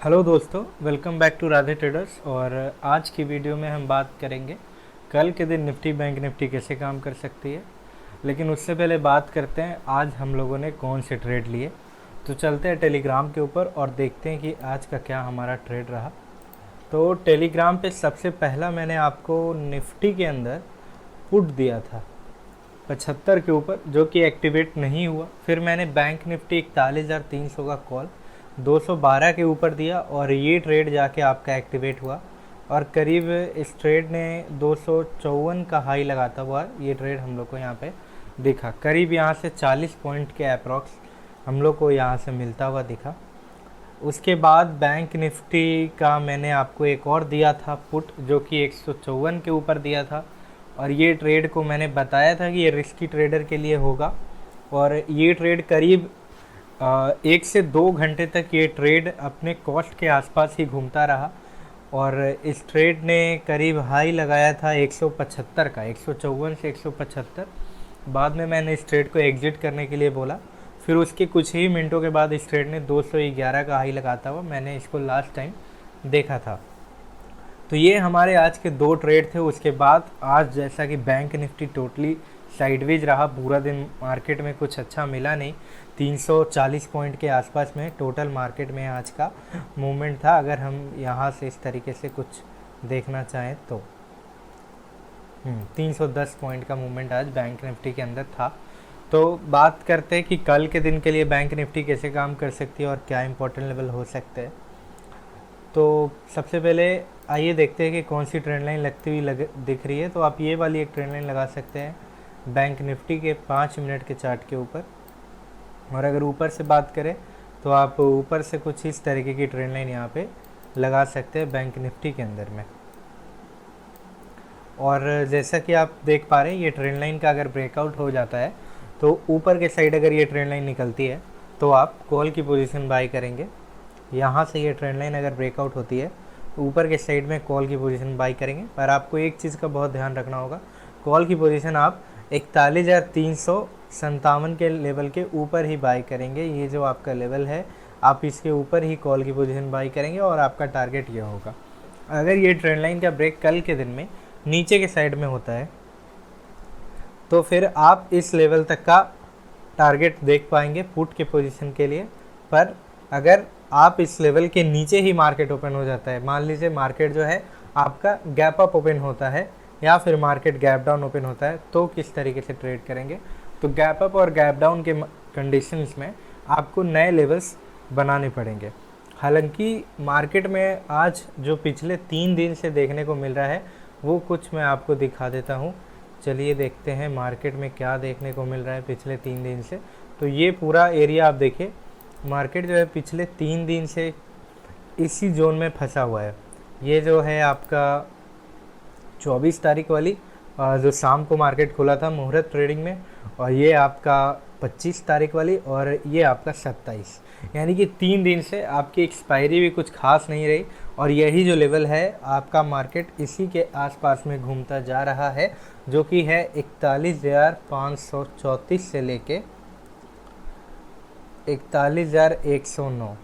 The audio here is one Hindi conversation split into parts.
हेलो दोस्तों, welcome back to Radhe traders. और आज की वीडियो में हम बात करेंगे कल के दिन निफ्टी बैंक निफ्टी कैसे काम कर सकती है। लेकिन उससे पहले बात करते हैं आज हम लोगों ने कौन से ट्रेड लिए। तो चलते हैं टेलीग्राम के ऊपर और देखते हैं कि आज का क्या हमारा ट्रेड रहा। तो टेलीग्राम पे सबसे पहला मैंने आपको निफ्टी के अंदर पुट दिया था 75 के ऊपर, जो कि एक्टिवेट नहीं हुआ। फिर मैंने बैंक निफ्टी 41,300 का कॉल 212 के ऊपर दिया और ये ट्रेड जाके आपका एक्टिवेट हुआ। और करीब इस ट्रेड ने 254 का हाई लगाता हुआ ये ट्रेड हम लोग को यहाँ पे दिखा। करीब यहाँ से 40 पॉइंट के अप्रॉक्स हम लोग को यहाँ से मिलता हुआ दिखा। उसके बाद बैंक निफ्टी का मैंने आपको एक और दिया था पुट, जो कि 154 के ऊपर दिया था। और ये ट्रेड को मैंने बताया था कि ये रिस्की ट्रेडर के लिए होगा। और ये ट्रेड करीब 1 से 2 घंटे तक ये ट्रेड अपने कॉस्ट के आसपास ही घूमता रहा। और इस ट्रेड ने करीब हाई लगाया था 175 का, 154 से 175। बाद में मैंने इस ट्रेड को एग्जिट करने के लिए बोला। फिर उसके कुछ ही मिनटों के बाद इस ट्रेड ने 211 का हाई लगाता हुआ मैंने इसको लास्ट टाइम देखा था। तो ये हमारे आज के 2 ट्रेड थे। उसके बाद आज जैसा कि बैंक निफ्टी टोटली साइडवेज रहा, पूरा दिन मार्केट में कुछ अच्छा मिला नहीं। 340 पॉइंट के आसपास में टोटल मार्केट में आज का मूवमेंट था, अगर हम यहाँ से इस तरीके से कुछ देखना चाहें तो 310 पॉइंट का मूवमेंट आज बैंक निफ्टी के अंदर था। तो बात करते हैं कि कल के दिन के लिए बैंक निफ्टी कैसे काम कर सकती है और क्या इंपॉर्टेंट लेवल हो सकते हैं। तो सबसे पहले आइए देखते हैं कि कौन सी ट्रेंड लाइन लगती हुई दिख रही है। तो आप ये वाली एक ट्रेंड लाइन लगा सकते हैं बैंक निफ्टी के 5 मिनट के चार्ट के ऊपर। और अगर ऊपर से बात करें तो आप ऊपर से कुछ इस तरीके की ट्रेंड लाइन यहाँ पे लगा सकते हैं बैंक निफ्टी के अंदर में। और जैसा कि आप देख पा रहे हैं, ये ट्रेंड लाइन का अगर ब्रेकआउट हो जाता है तो ऊपर के साइड अगर ये ट्रेंड लाइन निकलती है तो आप कॉल की पोजीशन बाई करेंगे। यहाँ से ये ट्रेंड लाइन अगर ब्रेकआउट होती है तो ऊपर के साइड में कॉल की पोजीशन बाई करेंगे। पर आपको एक चीज़ का बहुत ध्यान रखना होगा, कॉल की पोजीशन आप 41,357 के लेवल के ऊपर ही बाई करेंगे। ये जो आपका लेवल है, आप इसके ऊपर ही कॉल की पोजीशन बाई करेंगे और आपका टारगेट ये होगा। अगर ये ट्रेंड लाइन का ब्रेक कल के दिन में नीचे के साइड में होता है तो फिर आप इस लेवल तक का टारगेट देख पाएंगे पुट के पोजीशन के लिए। पर अगर आप इस लेवल के नीचे ही मार्केट ओपन हो जाता है, मान लीजिए मार्केट जो है आपका गैप अप ओपन होता है या फिर मार्केट गैप डाउन ओपन होता है, तो किस तरीके से ट्रेड करेंगे। तो गैप अप और गैप डाउन के कंडीशंस में आपको नए लेवल्स बनाने पड़ेंगे। हालांकि मार्केट में आज जो पिछले 3 दिन से देखने को मिल रहा है वो कुछ मैं आपको दिखा देता हूँ। चलिए देखते हैं मार्केट में क्या देखने को मिल रहा है पिछले 3 दिन से। तो ये पूरा एरिया आप देखिए, मार्केट जो है पिछले 3 दिन से इसी जोन में फंसा हुआ है। ये जो है आपका 24 तारीख वाली जो शाम को मार्केट खुला था मुहूर्त ट्रेडिंग में, और ये आपका 25 तारीख वाली, और ये आपका 27, यानी कि 3 दिन से आपकी एक्सपायरी भी कुछ खास नहीं रही। और यही जो लेवल है आपका मार्केट इसी के आसपास में घूमता जा रहा है, जो कि है 41,534 से लेके 41,109।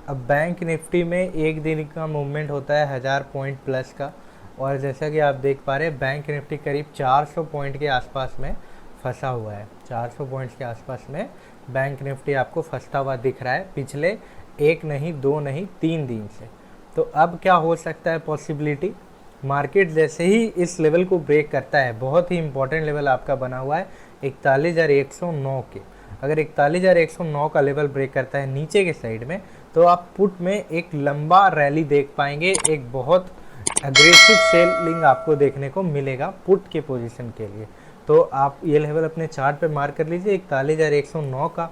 अब बैंक निफ्टी में एक दिन का मूवमेंट होता है 1000 पॉइंट प्लस का, और जैसा कि आप देख पा रहे हैं बैंक निफ्टी करीब 400 पॉइंट के आसपास में फंसा हुआ है। 400 पॉइंट्स के आसपास में बैंक निफ्टी आपको फंसता हुआ दिख रहा है पिछले 1 नहीं 2 नहीं 3 दिन से। तो अब क्या हो सकता है पॉसिबिलिटी, मार्केट जैसे ही इस लेवल को ब्रेक करता है, बहुत ही इंपॉर्टेंट लेवल आपका बना हुआ है 41,109 के। अगर 41,109 का लेवल ब्रेक करता है नीचे के साइड में, तो आप पुट में एक लंबा रैली देख पाएंगे। एक बहुत एग्रेसिव सेलिंग आपको देखने को मिलेगा पुट के पोजीशन के लिए। तो आप ये लेवल अपने चार्ट पे मार्क कर लीजिए 41,109 का।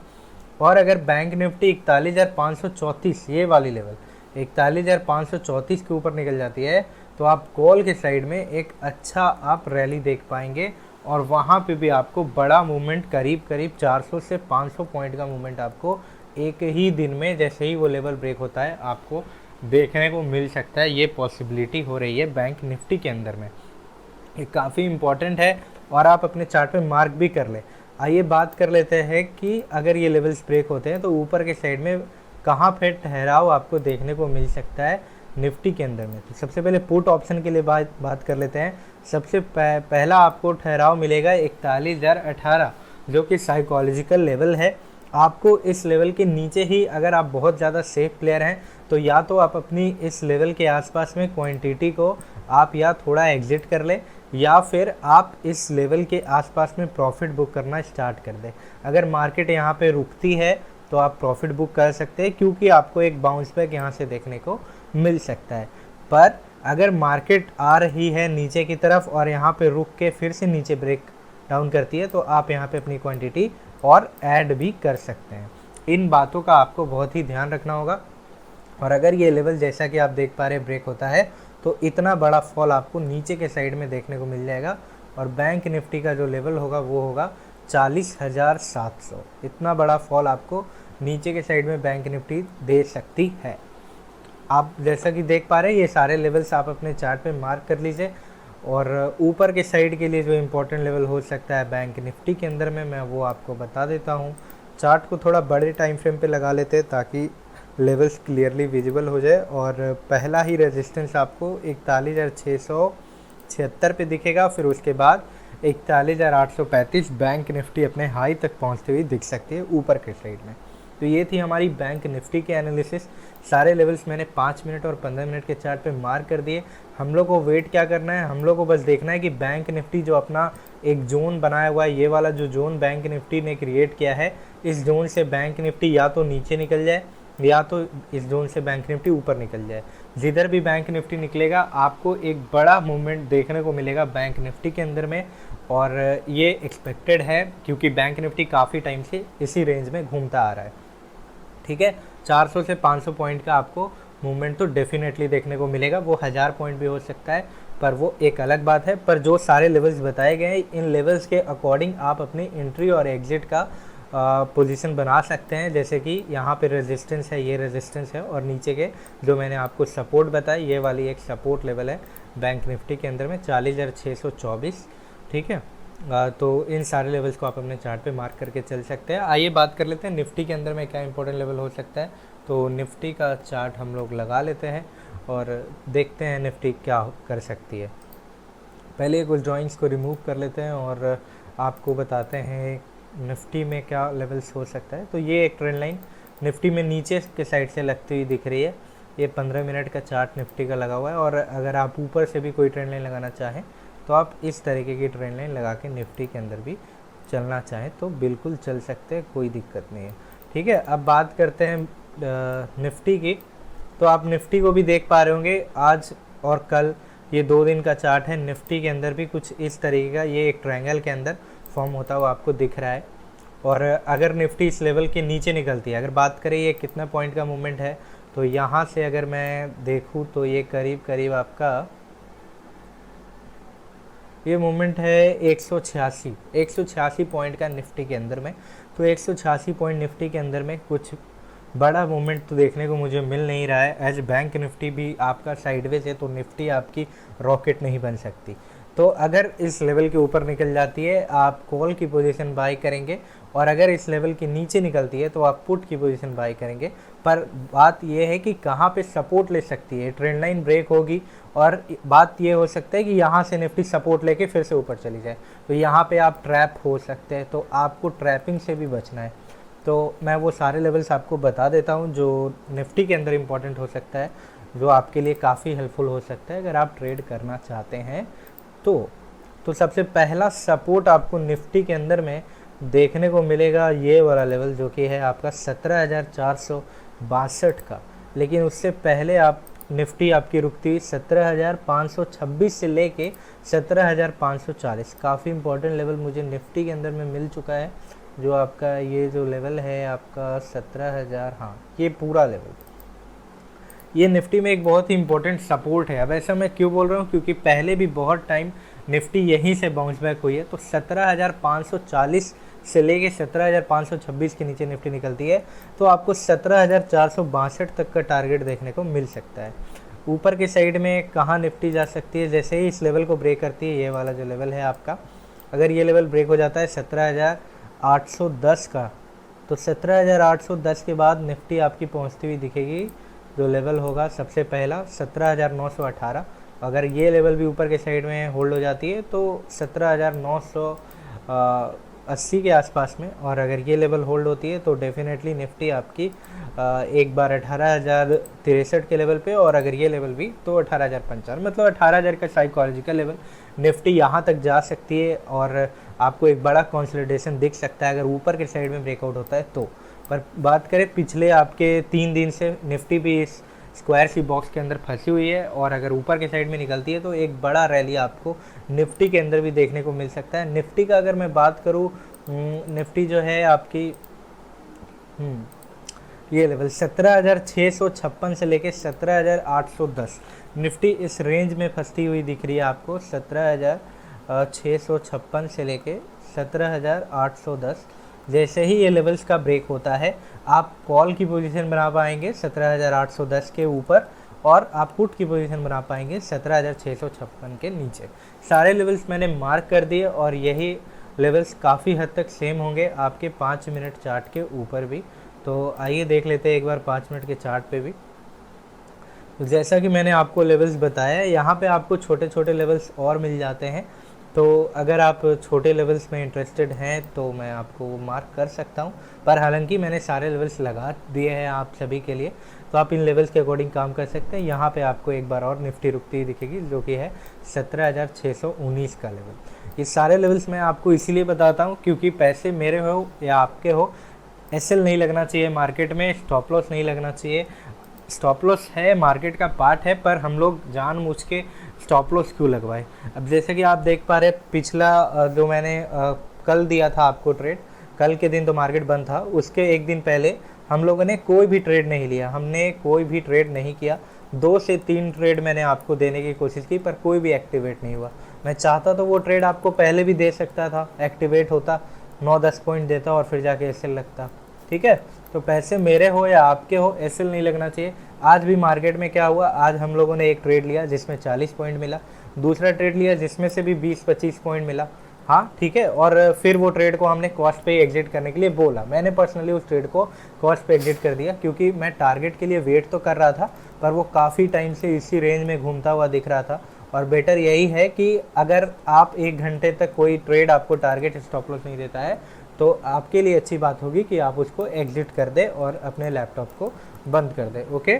और अगर बैंक निफ्टी 41,534, ये वाली लेवल 41,534 के ऊपर निकल जाती है, तो आप कॉल के साइड में एक अच्छा आप रैली देख पाएंगे। और वहाँ पे भी आपको बड़ा मूवमेंट करीब 400 से 500 पॉइंट का मूवमेंट आपको एक ही दिन में, जैसे ही वो लेवल ब्रेक होता है, आपको देखने को मिल सकता है। ये पॉसिबिलिटी हो रही है बैंक निफ्टी के अंदर में। ये काफ़ी इम्पॉर्टेंट है और आप अपने चार्ट पे मार्क भी कर लें। आइए बात कर लेते हैं कि अगर ये लेवल्स ब्रेक होते हैं तो ऊपर के साइड में कहाँ पे ठहराव आपको देखने को मिल सकता है निफ्टी के अंदर में। तो सबसे पहले पुट ऑप्शन के लिए बात कर लेते हैं। सबसे पहला आपको ठहराव मिलेगा 41,018, जो कि साइकोलॉजिकल लेवल है। आपको इस लेवल के नीचे ही, अगर आप बहुत ज़्यादा सेफ प्लेयर हैं, तो या तो आप अपनी इस लेवल के आसपास में क्वांटिटी को आप या थोड़ा एग्जिट कर ले, या फिर आप इस लेवल के आसपास में प्रॉफिट बुक करना स्टार्ट कर दें। अगर मार्केट यहाँ पे रुकती है तो आप प्रॉफिट बुक कर सकते हैं, क्योंकि आपको एक बाउंस बैक यहाँ से देखने को मिल सकता है। पर अगर मार्केट आ रही है नीचे की तरफ और यहाँ पे रुक के फिर से नीचे ब्रेक डाउन करती है, तो आप यहाँ पे अपनी क्वांटिटी और ऐड भी कर सकते हैं। इन बातों का आपको बहुत ही ध्यान रखना होगा। और अगर ये लेवल जैसा कि आप देख पा रहे ब्रेक होता है, तो इतना बड़ा फॉल आपको नीचे के साइड में देखने को मिल जाएगा। और बैंक निफ्टी का जो लेवल होगा वो होगा 40,700। इतना बड़ा फॉल आपको नीचे के साइड में बैंक निफ्टी दे सकती है। आप जैसा कि देख पा रहे हैं, ये सारे लेवल्स आप अपने चार्ट पे मार्क कर लीजिए। और ऊपर के साइड के लिए जो इम्पोर्टेंट लेवल हो सकता है बैंक निफ्टी के अंदर में, मैं वो आपको बता देता हूँ। चार्ट को थोड़ा बड़े टाइम फ्रेम पे लगा लेते हैं ताकि लेवल्स क्लियरली विजिबल हो जाए। और पहला ही रेजिस्टेंस आपको 41,676 पे दिखेगा, फिर उसके बाद 41,835 बैंक निफ्टी अपने हाई तक पहुंचते हुए दिख सकती है ऊपर के साइड में। तो ये थी हमारी बैंक निफ्टी के एनालिसिस। सारे लेवल्स मैंने 5 मिनट और 15 मिनट के चार्ट पे मार्क कर दिए। हम लोग को वेट क्या करना है, हम लोग को बस देखना है कि बैंक निफ्टी जो अपना एक जोन बनाया हुआ है, ये वाला जो जोन बैंक निफ्टी ने क्रिएट किया है, इस जोन से बैंक निफ्टी या तो नीचे निकल जाए या तो इस जोन से बैंक निफ्टी ऊपर निकल जाए। जिधर भी बैंक निफ्टी निकलेगा आपको एक बड़ा मूवमेंट देखने को मिलेगा बैंक निफ्टी के अंदर में। और ये एक्सपेक्टेड है, क्योंकि बैंक निफ्टी काफ़ी टाइम से इसी रेंज में घूमता आ रहा है। ठीक है, 400 से 500 पॉइंट का आपको मूवमेंट तो डेफिनेटली देखने को मिलेगा। वो 1000 पॉइंट भी हो सकता है, पर वो एक अलग बात है। पर जो सारे लेवल्स बताए गए हैं, इन लेवल्स के अकॉर्डिंग आप अपनी एंट्री और एग्जिट का पोजीशन बना सकते हैं। जैसे कि यहाँ पे रेजिस्टेंस है, ये रेजिस्टेंस है, और नीचे के जो मैंने आपको सपोर्ट बताया, ये वाली एक सपोर्ट लेवल है बैंक निफ्टी के अंदर में 40,624। ठीक है, तो इन सारे लेवल्स को आप अपने चार्ट पे मार्क करके चल सकते हैं। आइए बात कर लेते हैं निफ्टी के अंदर में क्या इंपॉर्टेंट लेवल हो सकता है। तो निफ्टी का चार्ट हम लोग लगा लेते हैं और देखते हैं निफ्टी क्या कर सकती है। पहले कुछ ड्राइंग्स को रिमूव कर लेते हैं और आपको बताते हैं निफ्टी में क्या लेवल्स हो सकता है। तो ये एक ट्रेंड लाइन निफ्टी में नीचे के साइड से लगती हुई दिख रही है। ये 15 मिनट का चार्ट निफ्टी का लगा हुआ है। और अगर आप ऊपर से भी कोई ट्रेंड लाइन लगाना चाहें तो आप इस तरीके की ट्रेंड लाइन लगा के निफ्टी के अंदर भी चलना चाहें तो बिल्कुल चल सकते हैं, कोई दिक्कत नहीं है। ठीक है, अब बात करते हैं निफ्टी की। तो आप निफ्टी को भी देख पा रहे होंगे आज और कल, ये 2 दिन का चार्ट है। निफ्टी के अंदर भी कुछ इस तरीके का ये एक ट्रायंगल के अंदर फॉर्म होता हुआ आपको दिख रहा है। और अगर निफ्टी इस लेवल के नीचे निकलती है, अगर बात करें ये कितना पॉइंट का मूवमेंट है, तो यहाँ से अगर मैं देखूँ तो ये करीब करीब आपका ये मूवमेंट है 186 पॉइंट का निफ्टी के अंदर में। तो 186 पॉइंट निफ्टी के अंदर में कुछ बड़ा मूवमेंट तो देखने को मुझे मिल नहीं रहा है। एज बैंक निफ्टी भी आपका साइडवेज है, तो निफ्टी आपकी रॉकेट नहीं बन सकती। तो अगर इस लेवल के ऊपर निकल जाती है आप कॉल की पोजीशन बाय करेंगे, और अगर इस लेवल के नीचे निकलती है तो आप पुट की पोजीशन बाय करेंगे। पर बात यह है कि कहाँ पे सपोर्ट ले सकती है, ट्रेंड लाइन ब्रेक होगी और बात ये हो सकता है कि यहाँ से निफ्टी सपोर्ट लेके फिर से ऊपर चली जाए, तो यहाँ पे आप ट्रैप हो सकते हैं। तो आपको ट्रैपिंग से भी बचना है। तो मैं वो सारे लेवल्स आपको बता देता हूँ जो निफ्टी के अंदर इंपॉर्टेंट हो सकता है, जो आपके लिए काफ़ी हेल्पफुल हो सकता है अगर आप ट्रेड करना चाहते हैं। तो सबसे पहला सपोर्ट आपको निफ्टी के अंदर में देखने को मिलेगा ये वाला लेवल, जो कि है आपका 17,462 का। लेकिन उससे पहले आप निफ्टी आपकी रुकती हुई 17,526 से लेके 17,540, काफ़ी इंपॉर्टेंट लेवल मुझे निफ्टी के अंदर में मिल चुका है। जो आपका ये जो लेवल है आपका 17,000, हाँ ये पूरा लेवल, ये निफ्टी में एक बहुत ही इंपॉर्टेंट सपोर्ट है। अब ऐसा मैं क्यों बोल रहा हूँ, क्योंकि पहले भी बहुत टाइम निफ्टी यहीं से बाउंस बैक हुई है। तो 17,540 से लेके 17,526 के नीचे निफ्टी निकलती है तो आपको 17,462 तक का टारगेट देखने को मिल सकता है। ऊपर के साइड में कहाँ निफ्टी जा सकती है, जैसे ही इस लेवल को ब्रेक करती है, ये वाला जो लेवल है आपका, अगर ये लेवल ब्रेक हो जाता है 17,810 का, तो 17,810 के बाद निफ्टी आपकी पहुंचती हुई दिखेगी। जो लेवल होगा सबसे पहला 17,918। अगर ये लेवल भी ऊपर के साइड में होल्ड हो जाती है तो 17,980 के आसपास में, और अगर ये लेवल होल्ड होती है तो डेफिनेटली निफ्टी आपकी एक बार 18,063 के लेवल पे, और अगर ये लेवल भी तो 18,055, मतलब 18,000 का साइकोलॉजिकल लेवल निफ्टी यहाँ तक जा सकती है, और आपको एक बड़ा कंसोलिडेशन दिख सकता है अगर ऊपर के साइड में ब्रेकआउट होता है तो। पर बात करें पिछले आपके 3 दिन से, निफ्टी भी इस स्क्वायर सी बॉक्स के अंदर फंसी हुई है, और अगर ऊपर के साइड में निकलती है तो एक बड़ा रैली आपको निफ्टी के अंदर भी देखने को मिल सकता है। निफ्टी का अगर मैं बात करूँ, निफ्टी जो है आपकी ये लेवल 17,656 से लेके 17,810, निफ्टी इस रेंज में फंसती हुई दिख रही है आपको। 17,656 से लेके 17,810, जैसे ही ये लेवल्स का ब्रेक होता है आप कॉल की पोजीशन बना पाएंगे 17,810 के ऊपर, और आप पुट की पोजीशन बना पाएंगे 17,656 के नीचे। सारे लेवल्स मैंने मार्क कर दिए, और यही लेवल्स काफ़ी हद तक सेम होंगे आपके 5 मिनट चार्ट के ऊपर भी। तो आइए देख लेते हैं एक बार 5 मिनट के चार्ट पे भी। तो जैसा कि मैंने आपको लेवल्स बताया, यहाँ पे आपको छोटे छोटे लेवल्स और मिल जाते हैं। तो अगर आप छोटे लेवल्स में इंटरेस्टेड हैं तो मैं आपको वो मार्क कर सकता हूँ, पर हालांकि मैंने सारे लेवल्स लगा दिए हैं आप सभी के लिए, तो आप इन लेवल्स के अकॉर्डिंग काम कर सकते हैं। यहाँ पे आपको एक बार और निफ्टी रुकती हुई दिखेगी, जो कि है 17,619 का लेवल। ये सारे लेवल्स मैं आपको इसीलिए बताता हूँ क्योंकि पैसे मेरे हो या आपके हो, एसएल नहीं लगना चाहिए मार्केट में, स्टॉप लॉस नहीं लगना चाहिए। स्टॉप लॉस है, मार्केट का पार्ट है, पर हम लोग जानबूझ के स्टॉप लॉस क्यों लगवाए। अब जैसे कि आप देख पा रहे, पिछला जो मैंने कल दिया था आपको ट्रेड, कल के दिन तो मार्केट बंद था, उसके एक दिन पहले हम लोगों ने कोई भी ट्रेड नहीं लिया, हमने कोई भी ट्रेड नहीं किया। 2 से 3 ट्रेड मैंने आपको देने की कोशिश की, पर कोई भी एक्टिवेट नहीं हुआ। मैं चाहता तो वो ट्रेड आपको पहले भी दे सकता था, एक्टिवेट होता, 9-10 पॉइंट देता और फिर जाके एसएल लगता। ठीक है, तो पैसे मेरे हो या आपके हो, एसएल नहीं लगना चाहिए। आज भी मार्केट में क्या हुआ, आज हम लोगों ने एक ट्रेड लिया जिसमें 40 पॉइंट मिला, दूसरा ट्रेड लिया जिसमें से भी 20-25 पॉइंट मिला। हाँ ठीक है, और फिर वो ट्रेड को हमने कॉस्ट पे एग्जिट करने के लिए बोला। मैंने पर्सनली उस ट्रेड को कॉस्ट पे एग्जिट कर दिया, क्योंकि मैं टारगेट के लिए वेट तो कर रहा था, पर वो काफ़ी टाइम से इसी रेंज में घूमता हुआ दिख रहा था। और बेटर यही है कि अगर आप 1 घंटे तक कोई ट्रेड आपको टारगेट स्टॉप लॉस नहीं देता है तो आपके लिए अच्छी बात होगी कि आप उसको एग्जिट कर दें और अपने लैपटॉप को बंद कर दें। ओके,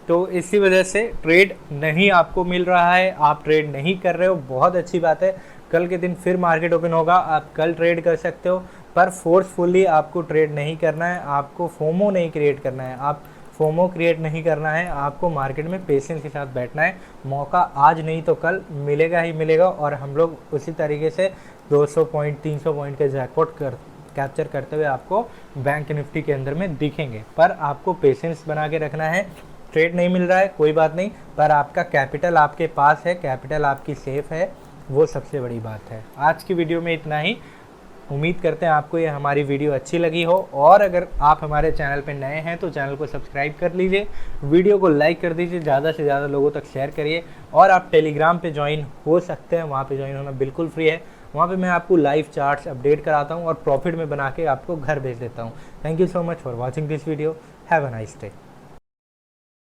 तो इसी वजह से ट्रेड नहीं आपको मिल रहा है, आप ट्रेड नहीं कर रहे हो, बहुत अच्छी बात है। कल के दिन फिर मार्केट ओपन होगा, आप कल ट्रेड कर सकते हो, पर फोर्सफुली आपको ट्रेड नहीं करना है, आपको फोमो नहीं क्रिएट करना है। आप फोमो क्रिएट नहीं करना है, आपको मार्केट में पेशेंस के साथ बैठना है। मौका आज नहीं तो कल मिलेगा ही मिलेगा, और हम लोग उसी तरीके से 200 पॉइंट 300 पॉइंट के जैकपॉट कैप्चर करते हुए आपको बैंक निफ्टी के अंदर में दिखेंगे। पर आपको पेशेंस बना के रखना है। ट्रेड नहीं मिल रहा है कोई बात नहीं, पर आपका कैपिटल आपके पास है, कैपिटल आपकी सेफ है, वो सबसे बड़ी बात है। आज की वीडियो में इतना ही। उम्मीद करते हैं आपको ये हमारी वीडियो अच्छी लगी हो, और अगर आप हमारे चैनल पर नए हैं तो चैनल को सब्सक्राइब कर लीजिए, वीडियो को लाइक कर दीजिए, ज़्यादा से ज़्यादा लोगों तक शेयर करिए, और आप टेलीग्राम पे ज्वाइन हो सकते हैं, वहाँ पे ज्वाइन होना बिल्कुल फ्री है। वहाँ पे मैं आपको लाइव चार्ट्स अपडेट कराता हूँ और प्रॉफिट में बना के आपको घर भेज देता हूँ। Thank you so much for watching this video. Have a nice day.